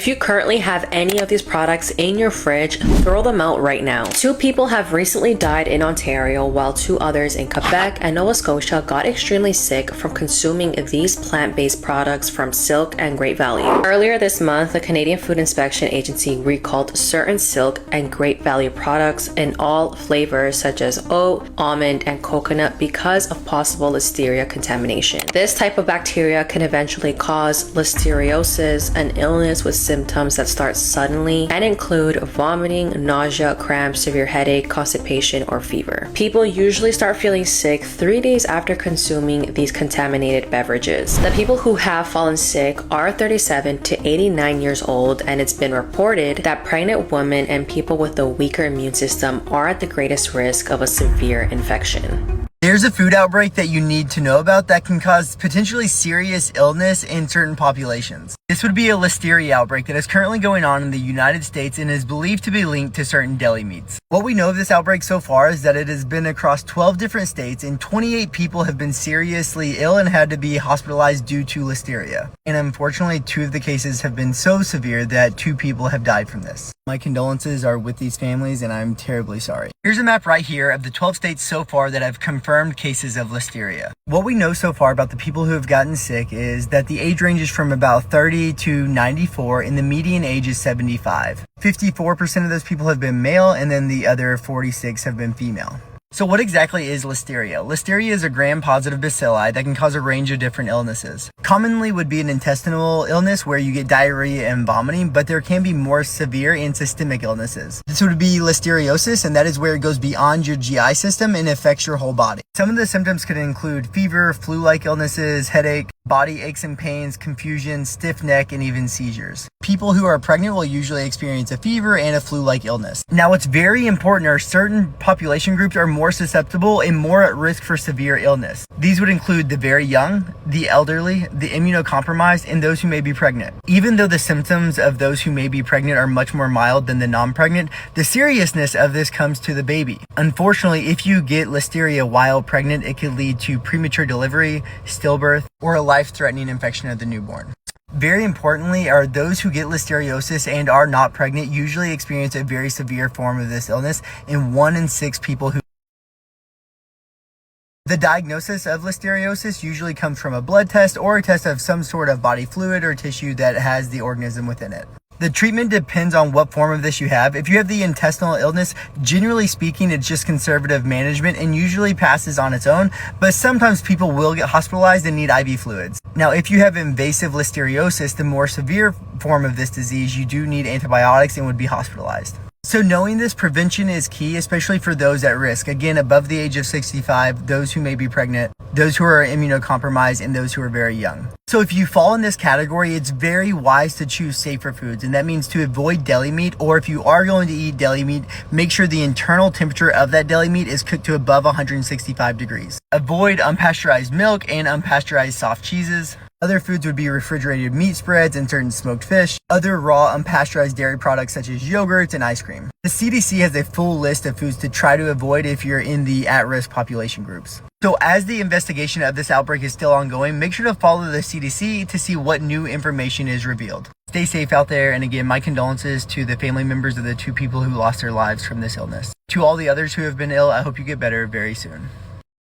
If you currently have any of these products in your fridge, throw them out right now. 2 people have recently died in Ontario, while 2 others in Quebec and Nova Scotia got extremely sick from consuming these plant-based products from Silk and Great Value. Earlier this month, the Canadian Food Inspection Agency recalled certain Silk and Great Value products in all flavors such as oat, almond, and coconut because of possible Listeria contamination. This type of bacteria can eventually cause Listeriosis, an illness with symptoms that start suddenly and include vomiting, nausea, cramps, severe headache, constipation, or fever. People usually start feeling sick 3 days after consuming these contaminated beverages. The people who have fallen sick are 37 to 89 years old, and it's been reported that pregnant women and people with a weaker immune system are at the greatest risk of a severe infection. There's a food outbreak that you need to know about that can cause potentially serious illness in certain populations. This would be a Listeria outbreak that is currently going on in the United States and is believed to be linked to certain deli meats. What we know of this outbreak so far is that it has been across 12 different states and 28 people have been seriously ill and had to be hospitalized due to Listeria. And unfortunately, 2 of the cases have been so severe that 2 people have died from this. My condolences are with these families and I'm terribly sorry. Here's a map right here of the 12 states so far that have confirmed cases of Listeria. What we know so far about the people who have gotten sick is that the age range is from about 30 to 94 and the median age is 75. 54% of those people have been male and then the other 46 have been female. So what exactly is Listeria? Listeria is a gram-positive bacilli that can cause a range of different illnesses. Commonly would be an intestinal illness where you get diarrhea and vomiting, but there can be more severe and systemic illnesses. This would be Listeriosis, and that is where it goes beyond your GI system and affects your whole body. Some of the symptoms could include fever, flu-like illnesses, headache, body aches and pains, confusion, stiff neck, and even seizures. People who are pregnant will usually experience a fever and a flu-like illness. Now, what's very important are certain population groups are more susceptible and more at risk for severe illness. These would include the very young, the elderly, the immunocompromised, and those who may be pregnant. Even though the symptoms of those who may be pregnant are much more mild than the non-pregnant, the seriousness of this comes to the baby. Unfortunately, if you get Listeria while pregnant, it could lead to premature delivery, stillbirth, or a life-threatening infection of the newborn. Very importantly are those who get listeriosis and are not pregnant usually experience a very severe form of this illness in 1 in 6 people who. The diagnosis of listeriosis usually comes from a blood test or a test of some sort of body fluid or tissue that has the organism within it. The treatment depends on what form of this you have. If you have the intestinal illness, generally speaking, it's just conservative management and usually passes on its own, but sometimes people will get hospitalized and need IV fluids. Now, if you have invasive listeriosis, the more severe form of this disease, you do need antibiotics and would be hospitalized. So knowing this, prevention is key, especially for those at risk. Again, above the age of 65, those who may be pregnant, those who are immunocompromised, and those who are very young. So if you fall in this category, it's very wise to choose safer foods, and that means to avoid deli meat, or if you are going to eat deli meat, make sure the internal temperature of that deli meat is cooked to above 165 degrees. Avoid unpasteurized milk and unpasteurized soft cheeses. Other foods would be refrigerated meat spreads and certain smoked fish, other raw unpasteurized dairy products such as yogurts and ice cream. The CDC has a full list of foods to try to avoid if you're in the at-risk population groups. So as the investigation of this outbreak is still ongoing, make sure to follow the CDC to see what new information is revealed. Stay safe out there, and again, my condolences to the family members of the 2 people who lost their lives from this illness. To all the others who have been ill, I hope you get better very soon.